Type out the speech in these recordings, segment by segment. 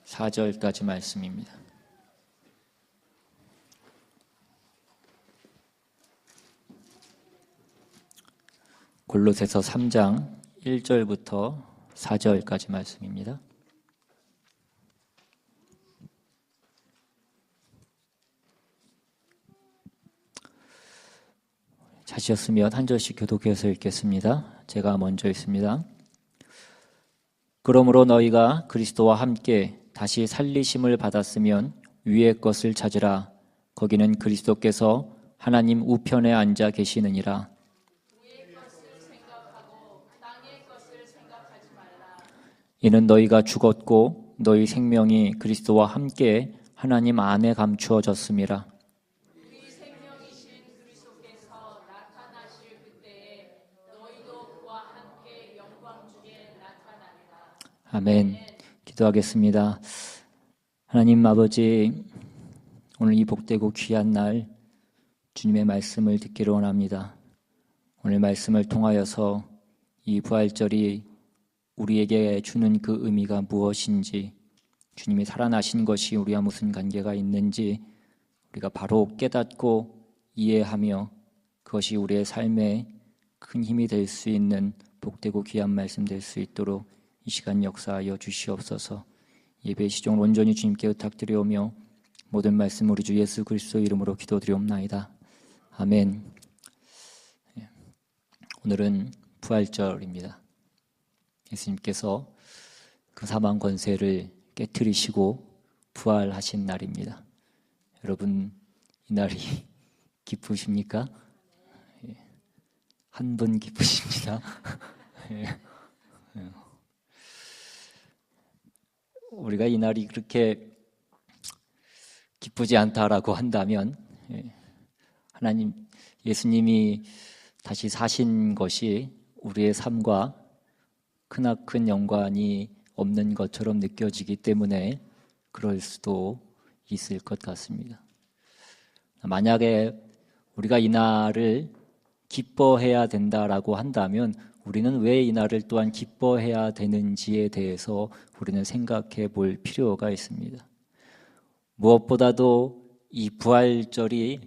4절까지 말씀입니다. 골로새서 3장 1절부터 4절까지 말씀입니다. 찾으셨으면 한 절씩 교독해서 읽겠습니다. 제가 먼저 읽습니다. 그러므로 너희가 그리스도와 함께 다시 살리심을 받았으면 위의 것을 찾으라. 거기는 그리스도께서 하나님 우편에 앉아 계시느니라. 위의 것을 생각하고 땅의 것을 생각하지 말라. 이는 너희가 죽었고 너희 생명이 그리스도와 함께 하나님 안에 감추어졌음이라. 우리 생명이신 그리스도께서 나타나실 그때에 너희도 그와 함께 영광 중에 나타나리라. 아멘. 기도하겠습니다. 하나님 아버지, 오늘 이 복되고 귀한 날 주님의 말씀을 듣기를 원합니다. 오늘 말씀을 통하여서 이 부활절이 우리에게 주는 그 의미가 무엇인지, 주님이 살아나신 것이 우리와 무슨 관계가 있는지 우리가 바로 깨닫고 이해하며 그것이 우리의 삶에 큰 힘이 될 수 있는 복되고 귀한 말씀 될 수 있도록 이 시간 역사하여 주시옵소서. 예배 시종 온전히 주님께 부탁드리오며 모든 말씀 우리 주 예수 그리스도 이름으로 기도드리옵나이다. 아멘. 오늘은 부활절입니다. 예수님께서 그 사망 권세를 깨트리시고 부활하신 날입니다. 여러분, 이 날이 기쁘십니까? 한 분 기쁘십니다. 우리가 이 날이 그렇게 기쁘지 않다라고 한다면 하나님, 예수님이 다시 사신 것이 우리의 삶과 크나큰 연관이 없는 것처럼 느껴지기 때문에 그럴 수도 있을 것 같습니다. 만약에 우리가 이 날을 기뻐해야 된다라고 한다면 우리는 왜 이 날을 또한 기뻐해야 되는지에 대해서 우리는 생각해 볼 필요가 있습니다. 무엇보다도 이 부활절이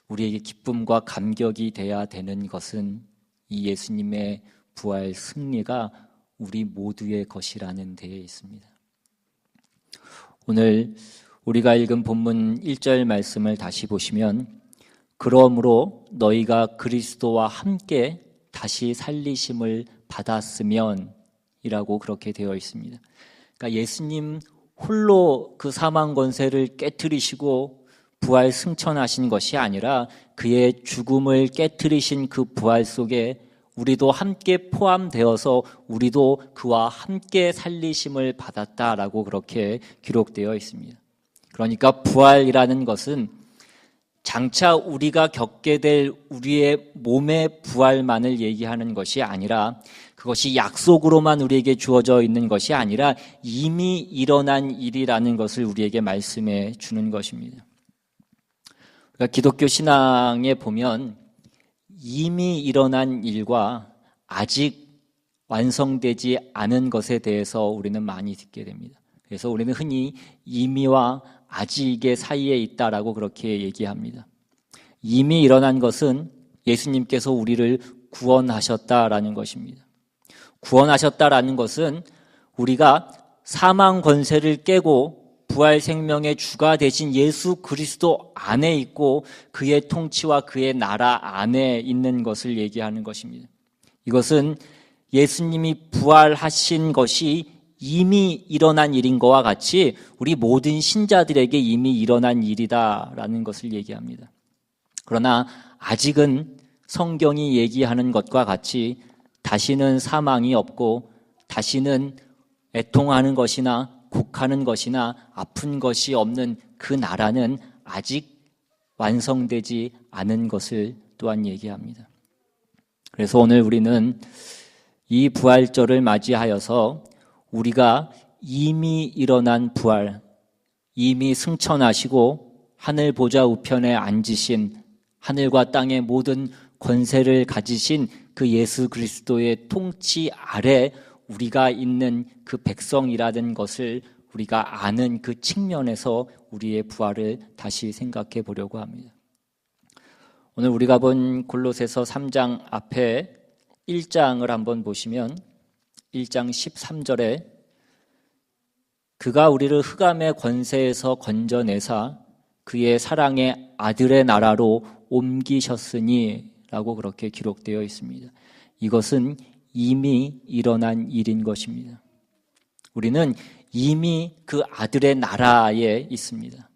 우리에게 기쁨과 감격이 돼야 되는 것은 이 예수님의 부활 승리가 우리 모두의 것이라는 데에 있습니다. 오늘 우리가 읽은 본문 1절 말씀을 다시 보시면 그러므로 너희가 그리스도와 함께 다시 살리심을 받았으면 이라고 그렇게 되어 있습니다. 그러니까 예수님 홀로 그 사망 권세를 깨트리시고 부활 승천하신 것이 아니라 그의 죽음을 깨트리신 그 부활 속에 우리도 함께 포함되어서 우리도 그와 함께 살리심을 받았다라고 그렇게 기록되어 있습니다. 그러니까 부활이라는 것은 장차 우리가 겪게 될 우리의 몸의 부활만을 얘기하는 것이 아니라 그것이 약속으로만 우리에게 주어져 있는 것이 아니라 이미 일어난 일이라는 것을 우리에게 말씀해 주는 것입니다. 그러니까 기독교 신앙에 보면 이미 일어난 일과 아직 완성되지 않은 것에 대해서 우리는 많이 듣게 됩니다. 그래서 우리는 흔히 이미와 아직의 사이에 있다라고 그렇게 얘기합니다. 이미 일어난 것은 예수님께서 우리를 구원하셨다라는 것입니다. 구원하셨다라는 것은 우리가 사망 권세를 깨고 부활 생명의 주가 되신 예수 그리스도 안에 있고 그의 통치와 그의 나라 안에 있는 것을 얘기하는 것입니다. 이것은 예수님이 부활하신 것이 이미 일어난 일인 것과 같이 우리 모든 신자들에게 이미 일어난 일이다라는 것을 얘기합니다. 그러나 아직은 성경이 얘기하는 것과 같이 다시는 사망이 없고 다시는 애통하는 것이나 곡하는 것이나 아픈 것이 없는 그 나라는 아직 완성되지 않은 것을 또한 얘기합니다. 그래서 오늘 우리는 이 부활절을 맞이하여서 우리가 이미 일어난 부활, 이미 승천하시고 하늘 보좌 우편에 앉으신 하늘과 땅의 모든 권세를 가지신 그 예수 그리스도의 통치 아래 우리가 있는 그 백성이라는 것을 우리가 아는 그 측면에서 우리의 부활을 다시 생각해 보려고 합니다. 오늘 우리가 본 골로새서 3장 앞에 1장을 한번 보시면 1장 13절에 그가 우리를 흑암의 권세에서 건져내사 그의 사랑의 아들의 나라로 옮기셨으니 라고 그렇게 기록되어 있습니다. 이것은 이미 일어난 일인 것입니다. 우리는 이미 그 아들의 나라에 있습니다.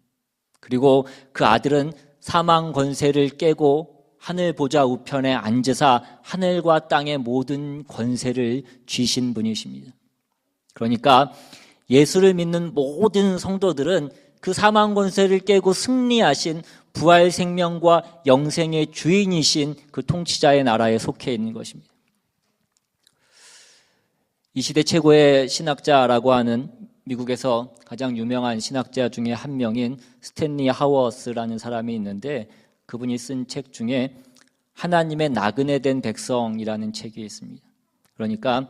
그리고 그 아들은 사망 권세를 깨고 하늘 보좌 우편에 앉으사 하늘과 땅의 모든 권세를 쥐신 분이십니다. 그러니까 예수를 믿는 모든 성도들은 그 사망 권세를 깨고 승리하신 부활 생명과 영생의 주인이신 그 통치자의 나라에 속해 있는 것입니다. 이 시대 최고의 신학자라고 하는 미국에서 가장 유명한 신학자 중에 한 명인 스탠리 하워스라는 사람이 있는데 그분이 쓴 책 중에 하나님의 나그네 된 백성이라는 책이 있습니다. 그러니까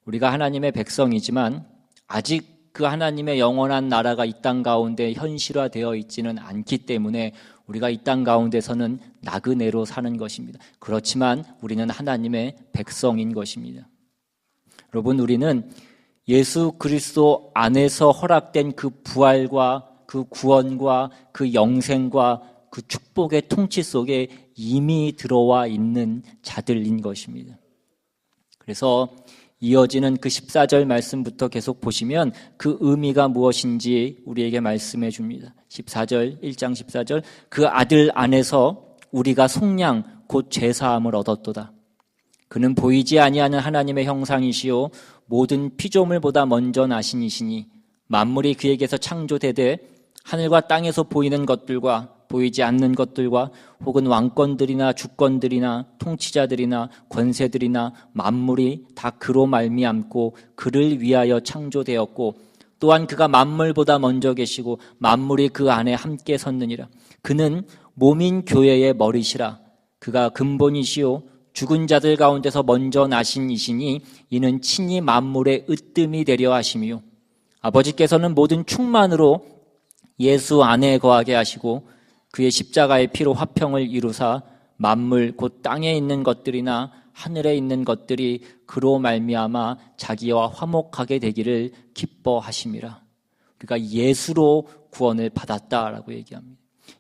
우리가 하나님의 백성이지만 아직 그 하나님의 영원한 나라가 이 땅 가운데 현실화되어 있지는 않기 때문에 우리가 이 땅 가운데서는 나그네로 사는 것입니다. 그렇지만 우리는 하나님의 백성인 것입니다. 여러분, 우리는 예수 그리스도 안에서 허락된 그 부활과 그 구원과 그 영생과 그 축복의 통치 속에 이미 들어와 있는 자들인 것입니다. 그래서 이어지는 그 14절 말씀부터 계속 보시면 그 의미가 무엇인지 우리에게 말씀해 줍니다. 14절, 1장 14절, 그 아들 안에서 우리가 속량 곧 죄사함을 얻었도다. 그는 보이지 아니하는 하나님의 형상이시요 모든 피조물보다 먼저 나신 이시니 만물이 그에게서 창조되되 하늘과 땅에서 보이는 것들과 보이지 않는 것들과 혹은 왕권들이나 주권들이나 통치자들이나 권세들이나 만물이 다 그로 말미암고 그를 위하여 창조되었고 또한 그가 만물보다 먼저 계시고 만물이 그 안에 함께 섰느니라. 그는 몸인 교회의 머리시라. 그가 근본이시요 죽은 자들 가운데서 먼저 나신 이시니 이는 친히 만물의 으뜸이 되려 하심이요 아버지께서는 모든 충만으로 예수 안에 거하게 하시고 그의 십자가의 피로 화평을 이루사 만물 곧 땅에 있는 것들이나 하늘에 있는 것들이 그로 말미암아 자기와 화목하게 되기를 기뻐하심이라. 우리가 예수로 구원을 받았다라고 얘기합니다.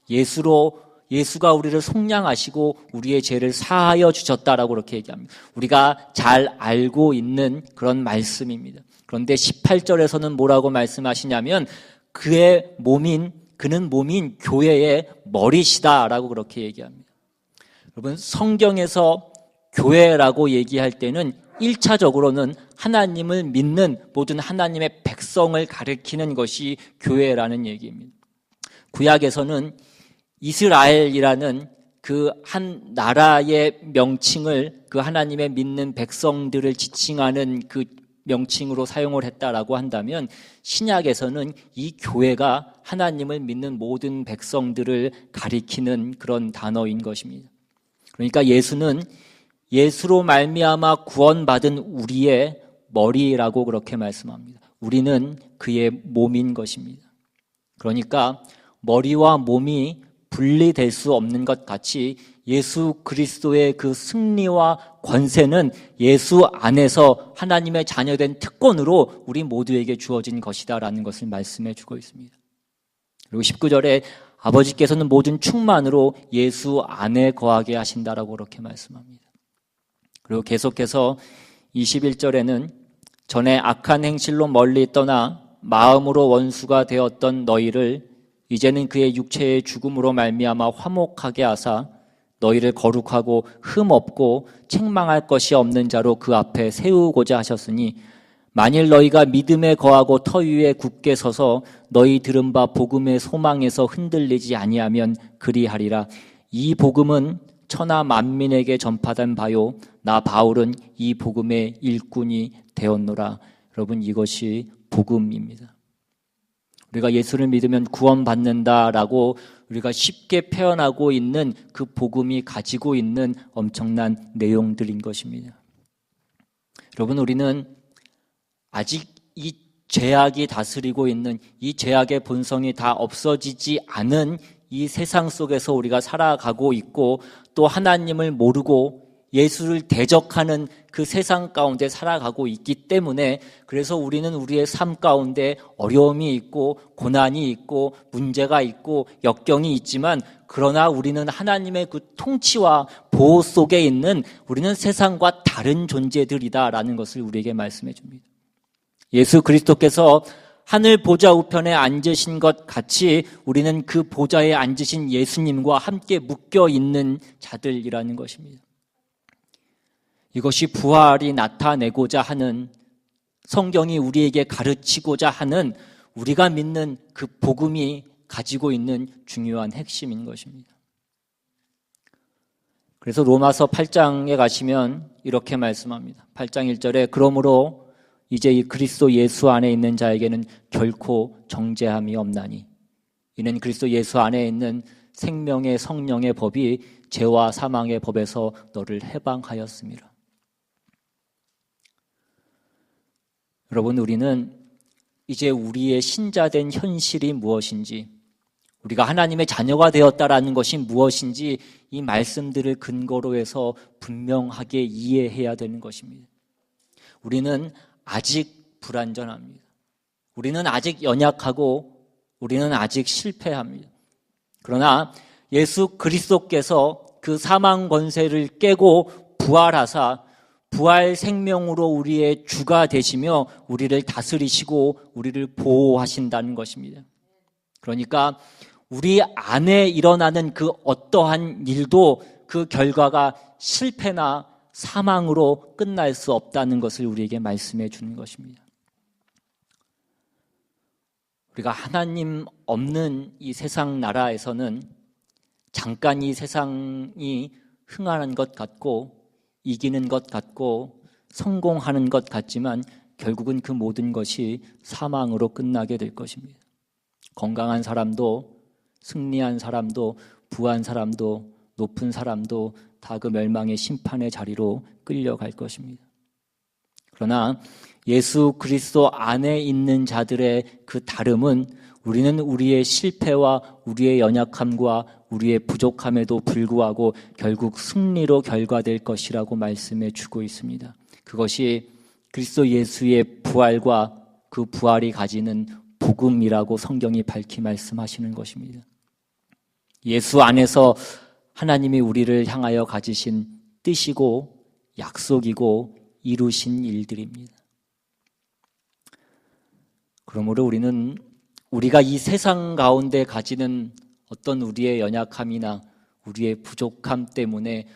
예수가 우리를 속량하시고 우리의 죄를 사하여 주셨다라고 그렇게 얘기합니다. 우리가 잘 알고 있는 그런 말씀입니다. 그런데 18절에서는 뭐라고 말씀하시냐면 그는 몸인 교회의 머리시다라고 그렇게 얘기합니다. 여러분, 성경에서 교회라고 얘기할 때는 1차적으로는 하나님을 믿는 모든 하나님의 백성을 가리키는 것이 교회라는 얘기입니다. 구약에서는 이스라엘이라는 그 한 나라의 명칭을 그 하나님의 믿는 백성들을 지칭하는 그 명칭으로 사용을 했다라고 한다면 신약에서는 이 교회가 하나님을 믿는 모든 백성들을 가리키는 그런 단어인 것입니다. 그러니까 예수는 예수로 말미암아 구원받은 우리의 머리라고 그렇게 말씀합니다. 우리는 그의 몸인 것입니다. 그러니까 머리와 몸이 분리될 수 없는 것 같이 예수 그리스도의 그 승리와 권세는 예수 안에서 하나님의 자녀된 특권으로 우리 모두에게 주어진 것이다라는 것을 말씀해 주고 있습니다. 그리고 19절에 아버지께서는 모든 충만으로 예수 안에 거하게 하신다라고 그렇게 말씀합니다. 그리고 계속해서 21절에는 전에 악한 행실로 멀리 떠나 마음으로 원수가 되었던 너희를 이제는 그의 육체의 죽음으로 말미암아 화목하게 하사 너희를 거룩하고 흠 없고 책망할 것이 없는 자로 그 앞에 세우고자 하셨으니 만일 너희가 믿음에 거하고 터 위에 굳게 서서 너희 들은 바 복음의 소망에서 흔들리지 아니하면 그리하리라. 이 복음은 천하 만민에게 전파된 바요 나 바울은 이 복음의 일꾼이 되었노라. 여러분, 이것이 복음입니다. 우리가 예수를 믿으면 구원받는다라고 우리가 쉽게 표현하고 있는 그 복음이 가지고 있는 엄청난 내용들인 것입니다. 여러분, 우리는 아직 이 죄악이 다스리고 있는 이 죄악의 본성이 다 없어지지 않은 이 세상 속에서 우리가 살아가고 있고 또 하나님을 모르고 예수를 대적하는 그 세상 가운데 살아가고 있기 때문에 그래서 우리는 우리의 삶 가운데 어려움이 있고 고난이 있고 문제가 있고 역경이 있지만 그러나 우리는 하나님의 그 통치와 보호 속에 있는 우리는 세상과 다른 존재들이다라는 것을 우리에게 말씀해 줍니다. 예수 그리스도께서 하늘 보좌 우편에 앉으신 것 같이 우리는 그 보좌에 앉으신 예수님과 함께 묶여 있는 자들이라는 것입니다. 이것이 부활이 나타내고자 하는 성경이 우리에게 가르치고자 하는 우리가 믿는 그 복음이 가지고 있는 중요한 핵심인 것입니다. 그래서 로마서 8장에 가시면 이렇게 말씀합니다. 8장 1절에 그러므로 이제 이 그리스도 예수 안에 있는 자에게는 결코 정죄함이 없나니 이는 그리스도 예수 안에 있는 생명의 성령의 법이 죄와 사망의 법에서 너를 해방하였습니다. 여러분, 우리는 이제 우리의 신자된 현실이 무엇인지, 우리가 하나님의 자녀가 되었다라는 것이 무엇인지 이 말씀들을 근거로 해서 분명하게 이해해야 되는 것입니다. 우리는 아직 불완전합니다. 우리는 아직 연약하고 우리는 아직 실패합니다. 그러나 예수 그리스도께서 그 사망 권세를 깨고 부활하사 부활 생명으로 우리의 주가 되시며 우리를 다스리시고 우리를 보호하신다는 것입니다. 그러니까 우리 안에 일어나는 그 어떠한 일도 그 결과가 실패나 사망으로 끝날 수 없다는 것을 우리에게 말씀해 주는 것입니다. 우리가 하나님 없는 이 세상 나라에서는 잠깐 이 세상이 흥하는 것 같고 이기는 것 같고 성공하는 것 같지만 결국은 그 모든 것이 사망으로 끝나게 될 것입니다. 건강한 사람도 승리한 사람도 부한 사람도 높은 사람도 다 그 멸망의 심판의 자리로 끌려갈 것입니다. 그러나 예수 그리스도 안에 있는 자들의 그 다름은 우리는 우리의 실패와 우리의 연약함과 우리의 부족함에도 불구하고 결국 승리로 결과될 것이라고 말씀해 주고 있습니다. 그것이 그리스도 예수의 부활과 그 부활이 가지는 복음이라고 성경이 밝히 말씀하시는 것입니다. 예수 안에서 하나님이 우리를 향하여 가지신 뜻이고 약속이고 이루신 일들입니다. 그러므로 우리는 우리가 이 세상 가운데 가지는 어떤 우리의 연약함이나 우리의 부족함 때문에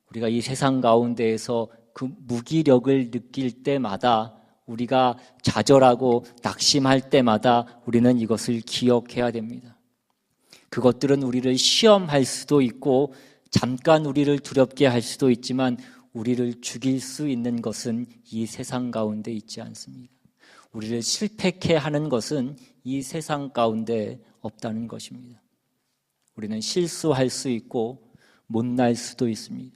우리가 이 세상 가운데에서 그 무기력을 느낄 때마다 우리가 좌절하고 낙심할 때마다 우리는 이것을 기억해야 됩니다. 그것들은 우리를 시험할 수도 있고 잠깐 우리를 두렵게 할 수도 있지만 우리를 죽일 수 있는 것은 이 세상 가운데 있지 않습니다. 우리를 실패케 하는 것은 이 세상 가운데 없다는 것입니다. 우리는 실수할 수 있고 못날 수도 있습니다.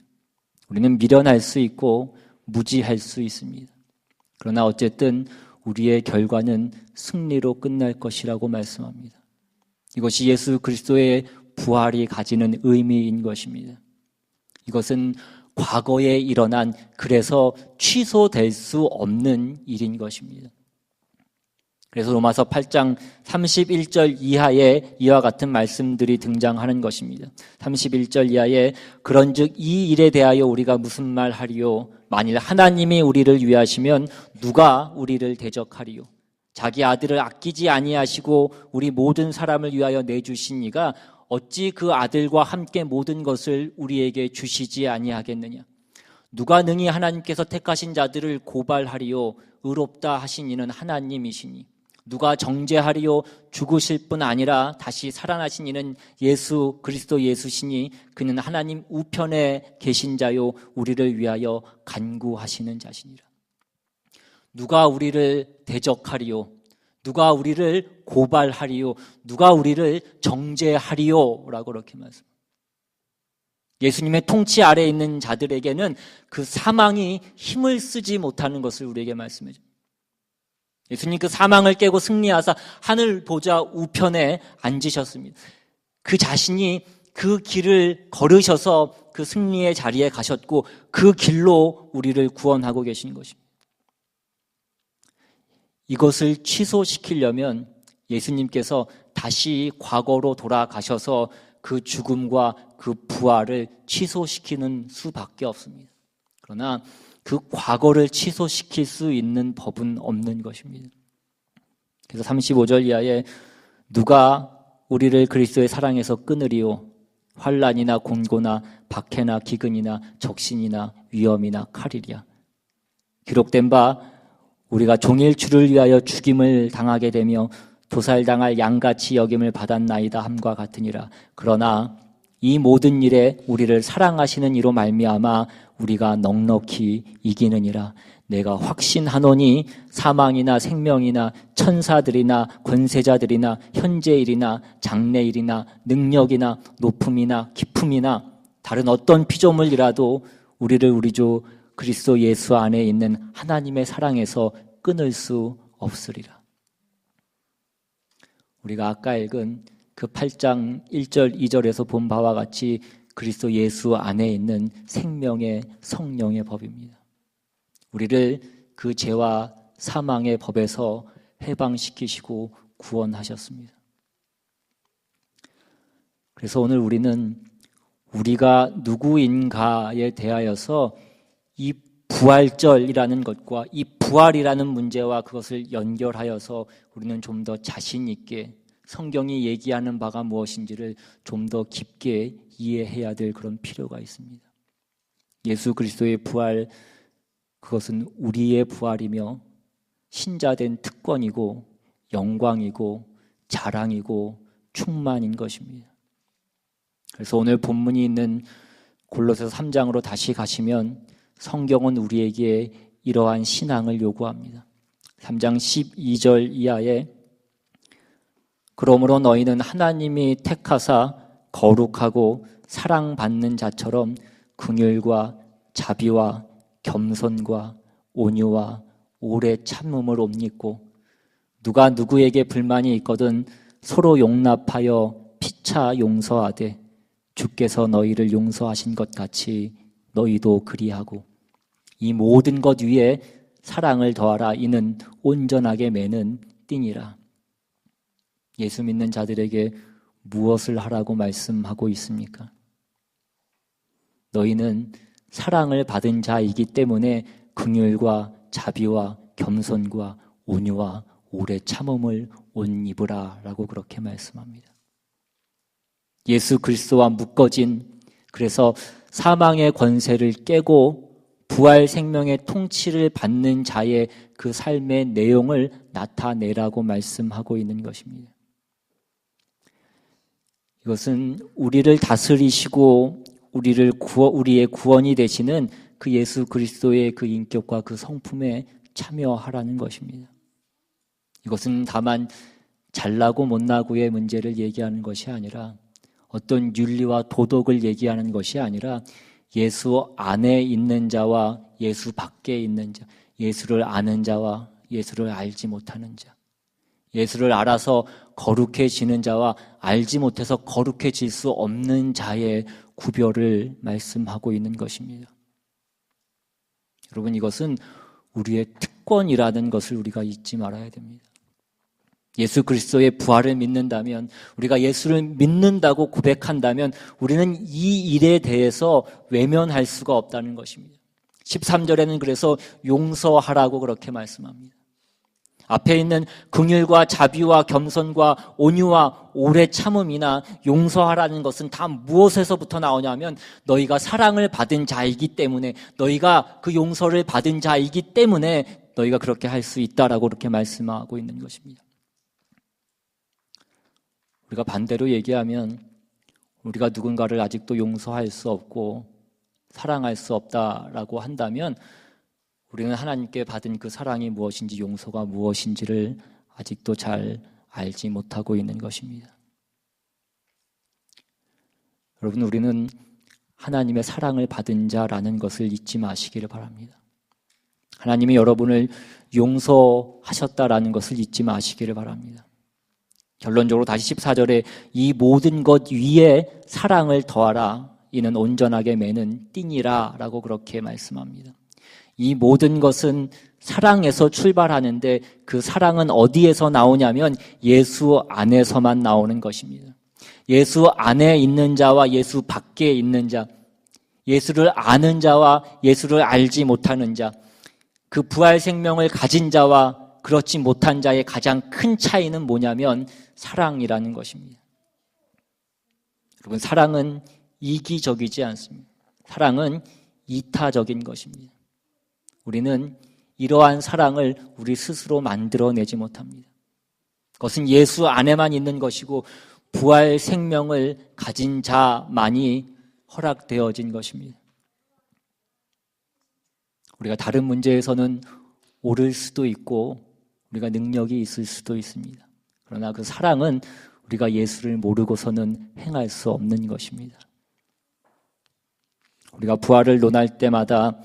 우리는 미련할 수 있고 무지할 수 있습니다. 그러나 어쨌든 우리의 결과는 승리로 끝날 것이라고 말씀합니다. 이것이 예수 그리스도의 부활이 가지는 의미인 것입니다. 이것은 과거에 일어난 그래서 취소될 수 없는 일인 것입니다. 그래서 로마서 8장 31절 이하에 이와 같은 말씀들이 등장하는 것입니다. 31절 이하에 그런즉 이 일에 대하여 우리가 무슨 말 하리요? 만일 하나님이 우리를 위하시면 누가 우리를 대적하리요? 자기 아들을 아끼지 아니하시고 우리 모든 사람을 위하여 내주신 이가 어찌 그 아들과 함께 모든 것을 우리에게 주시지 아니하겠느냐? 누가 능히 하나님께서 택하신 자들을 고발하리요? 의롭다 하신 이는 하나님이시니 누가 정죄하리요? 죽으실 뿐 아니라 다시 살아나신 이는 예수 그리스도 예수시니 그는 하나님 우편에 계신 자요 우리를 위하여 간구하시는 자시니라. 누가 우리를 대적하리요? 누가 우리를 고발하리요? 누가 우리를 정죄하리요? 라고 그렇게 말씀합니다. 예수님의 통치 아래에 있는 자들에게는 그 사망이 힘을 쓰지 못하는 것을 우리에게 말씀해 줍니다. 예수님 그 사망을 깨고 승리하사 하늘 보좌 우편에 앉으셨습니다. 그 자신이 그 길을 걸으셔서 그 승리의 자리에 가셨고 그 길로 우리를 구원하고 계신 것입니다. 이것을 취소시키려면 예수님께서 다시 과거로 돌아가셔서 그 죽음과 그 부활을 취소시키는 수밖에 없습니다. 그러나 그 과거를 취소시킬 수 있는 법은 없는 것입니다. 그래서 35절 이하에 누가 우리를 그리스도의 사랑에서 끊으리요? 환난이나 공고나 박해나 기근이나 적신이나 위험이나 칼이랴. 기록된 바 우리가 종일 주를 위하여 죽임을 당하게 되며 도살당할 양같이 여김을 받았나이다 함과 같으니라. 그러나 이 모든 일에 우리를 사랑하시는 이로 말미암아 우리가 넉넉히 이기느니라. 내가 확신하노니 사망이나 생명이나 천사들이나 권세자들이나 현재일이나 장래일이나 능력이나 높음이나 깊음이나 다른 어떤 피조물이라도 우리를 우리 주 그리스도 예수 안에 있는 하나님의 사랑에서 끊을 수 없으리라. 우리가 아까 읽은 그 8장 1절 2절에서 본 바와 같이 그리스도 예수 안에 있는 생명의 성령의 법입니다. 우리를 그 죄와 사망의 법에서 해방시키시고 구원하셨습니다. 그래서 오늘 우리는 우리가 누구인가에 대하여서 이 부활절이라는 것과 이 부활이라는 문제와 그것을 연결하여서 우리는 좀 더 자신 있게 성경이 얘기하는 바가 무엇인지를 좀 더 깊게 이해해야 될 그런 필요가 있습니다. 예수 그리스도의 부활, 그것은 우리의 부활이며 신자된 특권이고 영광이고 자랑이고 충만인 것입니다. 그래서 오늘 본문이 있는 골로새서 3장으로 다시 가시면 성경은 우리에게 이러한 신앙을 요구합니다. 3장 12절 이하에 그러므로 너희는 하나님이 택하사 거룩하고 사랑받는 자처럼 긍휼과 자비와 겸손과 온유와 오래 참음을 옮기고 누가 누구에게 불만이 있거든 서로 용납하여 피차 용서하되 주께서 너희를 용서하신 것 같이 너희도 그리하고 이 모든 것 위에 사랑을 더하라. 이는 온전하게 매는 띠니라. 예수 믿는 자들에게 무엇을 하라고 말씀하고 있습니까? 너희는 사랑을 받은 자이기 때문에 긍휼과 자비와 겸손과 온유와 오래 참음을 옷 입으라 라고 그렇게 말씀합니다. 예수 그리스도와 묶어진, 그래서 사망의 권세를 깨고 부활 생명의 통치를 받는 자의 그 삶의 내용을 나타내라고 말씀하고 있는 것입니다. 이것은 우리를 다스리시고 우리의 구원이 되시는 그 예수 그리스도의 그 인격과 그 성품에 참여하라는 것입니다. 이것은 다만 잘나고 못나고의 문제를 얘기하는 것이 아니라 어떤 윤리와 도덕을 얘기하는 것이 아니라 예수 안에 있는 자와 예수 밖에 있는 자, 예수를 아는 자와 예수를 알지 못하는 자, 예수를 알아서 거룩해지는 자와 알지 못해서 거룩해질 수 없는 자의 구별을 말씀하고 있는 것입니다. 여러분, 이것은 우리의 특권이라는 것을 우리가 잊지 말아야 됩니다. 예수 그리스도의 부활을 믿는다면, 우리가 예수를 믿는다고 고백한다면 우리는 이 일에 대해서 외면할 수가 없다는 것입니다. 13절에는 그래서 용서하라고 그렇게 말씀합니다. 앞에 있는 긍휼과 자비와 겸손과 온유와 오래 참음이나 용서하라는 것은 다 무엇에서부터 나오냐면 너희가 사랑을 받은 자이기 때문에, 너희가 그 용서를 받은 자이기 때문에 너희가 그렇게 할 수 있다라고 그렇게 말씀하고 있는 것입니다. 우리가 반대로 얘기하면 우리가 누군가를 아직도 용서할 수 없고 사랑할 수 없다라고 한다면 우리는 하나님께 받은 그 사랑이 무엇인지, 용서가 무엇인지를 아직도 잘 알지 못하고 있는 것입니다. 여러분, 우리는 하나님의 사랑을 받은 자라는 것을 잊지 마시기를 바랍니다. 하나님이 여러분을 용서하셨다라는 것을 잊지 마시기를 바랍니다. 결론적으로 다시 14절에 이 모든 것 위에 사랑을 더하라. 이는 온전하게 매는 띠니라 라고 그렇게 말씀합니다. 이 모든 것은 사랑에서 출발하는데 그 사랑은 어디에서 나오냐면 예수 안에서만 나오는 것입니다. 예수 안에 있는 자와 예수 밖에 있는 자, 예수를 아는 자와 예수를 알지 못하는 자, 그 부활 생명을 가진 자와 그렇지 못한 자의 가장 큰 차이는 뭐냐면 사랑이라는 것입니다. 여러분, 사랑은 이기적이지 않습니다. 사랑은 이타적인 것입니다. 우리는 이러한 사랑을 우리 스스로 만들어내지 못합니다. 그것은 예수 안에만 있는 것이고 부활 생명을 가진 자만이 허락되어진 것입니다. 우리가 다른 문제에서는 옳을 수도 있고 우리가 능력이 있을 수도 있습니다. 그러나 그 사랑은 우리가 예수를 모르고서는 행할 수 없는 것입니다. 우리가 부활을 논할 때마다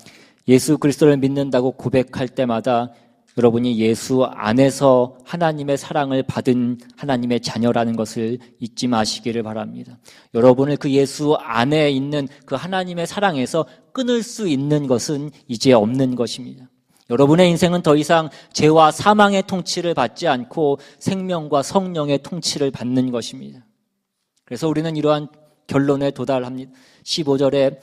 예수 그리스도를 믿는다고 고백할 때마다 여러분이 예수 안에서 하나님의 사랑을 받은 하나님의 자녀라는 것을 잊지 마시기를 바랍니다. 여러분을 그 예수 안에 있는 그 하나님의 사랑에서 끊을 수 있는 것은 이제 없는 것입니다. 여러분의 인생은 더 이상 죄와 사망의 통치를 받지 않고 생명과 성령의 통치를 받는 것입니다. 그래서 우리는 이러한 결론에 도달합니다. 15절에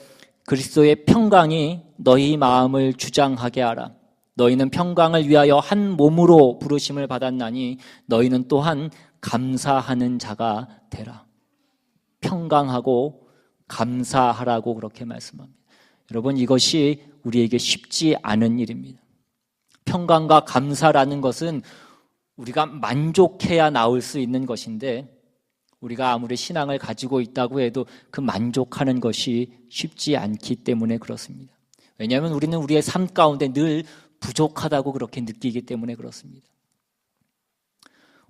그리스도의 평강이 너희 마음을 주장하게 하라. 너희는 평강을 위하여 한 몸으로 부르심을 받았나니 너희는 또한 감사하는 자가 되라. 평강하고 감사하라고 그렇게 말씀합니다. 여러분, 이것이 우리에게 쉽지 않은 일입니다. 평강과 감사라는 것은 우리가 만족해야 나올 수 있는 것인데 우리가 아무리 신앙을 가지고 있다고 해도 그 만족하는 것이 쉽지 않기 때문에 그렇습니다. 왜냐하면 우리는 우리의 삶 가운데 늘 부족하다고 그렇게 느끼기 때문에 그렇습니다.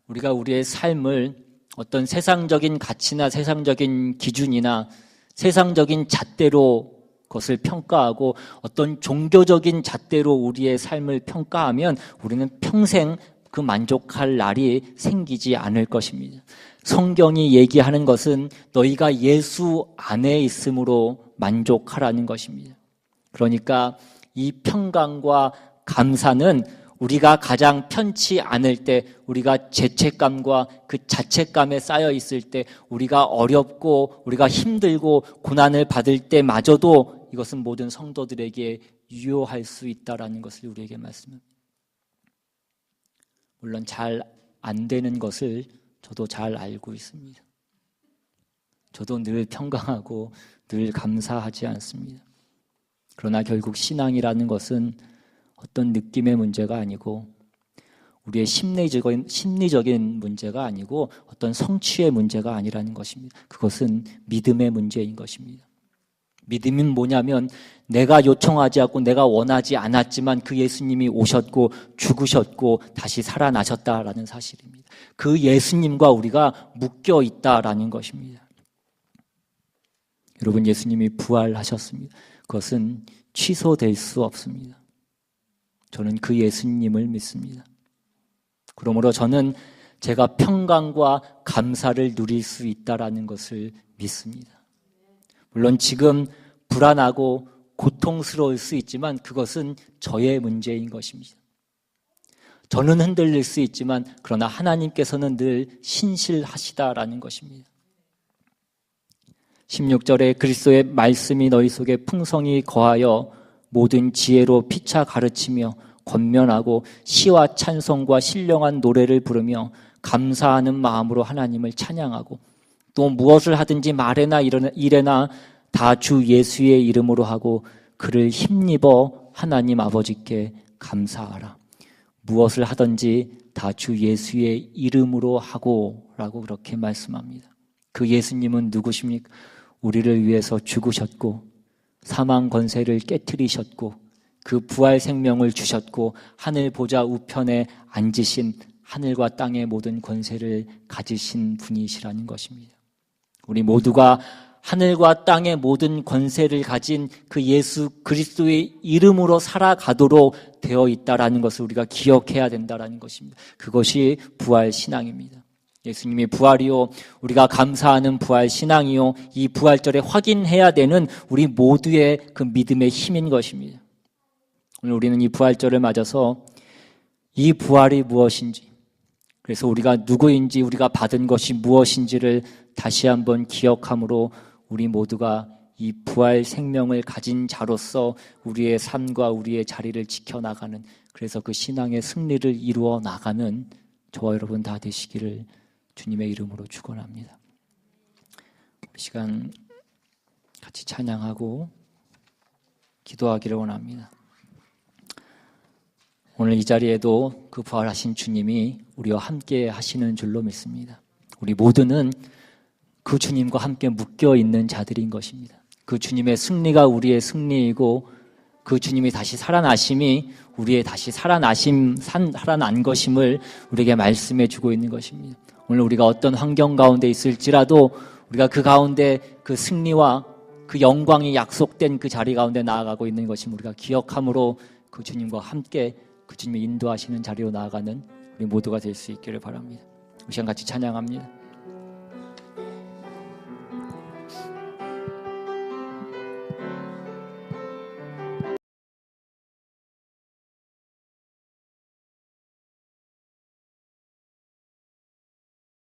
우리가 우리의 삶을 어떤 세상적인 가치나 세상적인 기준이나 세상적인 잣대로 그것을 평가하고 어떤 종교적인 잣대로 우리의 삶을 평가하면 우리는 평생 그 만족할 날이 생기지 않을 것입니다. 성경이 얘기하는 것은 너희가 예수 안에 있음으로 만족하라는 것입니다. 그러니까 이 평강과 감사는 우리가 가장 편치 않을 때, 우리가 죄책감과 그 자책감에 쌓여 있을 때, 우리가 어렵고 우리가 힘들고 고난을 받을 때마저도 이것은 모든 성도들에게 유효할 수 있다라는 것을 우리에게 말씀합니다. 물론 잘 안 되는 것을 저도 잘 알고 있습니다. 저도 늘 평강하고 늘 감사하지 않습니다. 그러나 결국 신앙이라는 것은 어떤 느낌의 문제가 아니고 우리의 심리적인 문제가 아니고 어떤 성취의 문제가 아니라는 것입니다. 그것은 믿음의 문제인 것입니다. 믿음은 뭐냐면 내가 요청하지 않고 내가 원하지 않았지만 그 예수님이 오셨고 죽으셨고 다시 살아나셨다라는 사실입니다. 그 예수님과 우리가 묶여 있다라는 것입니다. 여러분, 예수님이 부활하셨습니다. 그것은 취소될 수 없습니다. 저는 그 예수님을 믿습니다. 그러므로 저는 제가 평강과 감사를 누릴 수 있다라는 것을 믿습니다. 물론 지금 불안하고 고통스러울 수 있지만 그것은 저의 문제인 것입니다. 저는 흔들릴 수 있지만 그러나 하나님께서는 늘 신실하시다라는 것입니다. 16절에 그리스도의 말씀이 너희 속에 풍성히 거하여 모든 지혜로 피차 가르치며 권면하고 시와 찬송과 신령한 노래를 부르며 감사하는 마음으로 하나님을 찬양하고 또 무엇을 하든지 말에나 일에나 다 주 예수의 이름으로 하고 그를 힘입어 하나님 아버지께 감사하라. 무엇을 하든지 다 주 예수의 이름으로 하고 라고 그렇게 말씀합니다. 그 예수님은 누구십니까? 우리를 위해서 죽으셨고 사망 권세를 깨트리셨고 그 부활 생명을 주셨고 하늘 보좌 우편에 앉으신 하늘과 땅의 모든 권세를 가지신 분이시라는 것입니다. 우리 모두가 하늘과 땅의 모든 권세를 가진 그 예수 그리스도의 이름으로 살아가도록 되어 있다라는 것을 우리가 기억해야 된다라는 것입니다. 그것이 부활 신앙입니다. 예수님이 부활이요, 우리가 감사하는 부활 신앙이요, 이 부활절에 확인해야 되는 우리 모두의 그 믿음의 힘인 것입니다. 오늘 우리는 이 부활절을 맞아서 이 부활이 무엇인지, 그래서 우리가 누구인지, 우리가 받은 것이 무엇인지를 다시 한번 기억함으로 우리 모두가 이 부활 생명을 가진 자로서 우리의 삶과 우리의 자리를 지켜나가는, 그래서 그 신앙의 승리를 이루어 나가는 저와 여러분 다 되시기를 주님의 이름으로 축원합니다. 우리 시간 같이 찬양하고 기도하기를 원합니다. 오늘 이 자리에도 그 부활하신 주님이 우리와 함께 하시는 줄로 믿습니다. 우리 모두는 그 주님과 함께 묶여 있는 자들인 것입니다. 그 주님의 승리가 우리의 승리이고 그 주님이 다시 살아나심이 우리의 다시 살아난 것임을 우리에게 말씀해 주고 있는 것입니다. 오늘 우리가 어떤 환경 가운데 있을지라도 우리가 그 가운데 그 승리와 그 영광이 약속된 그 자리 가운데 나아가고 있는 것임을 우리가 기억함으로 그 주님과 함께 그 주님이 인도하시는 자리로 나아가는 우리 모두가 될 수 있기를 바랍니다. 우리 시간 같이 찬양합니다.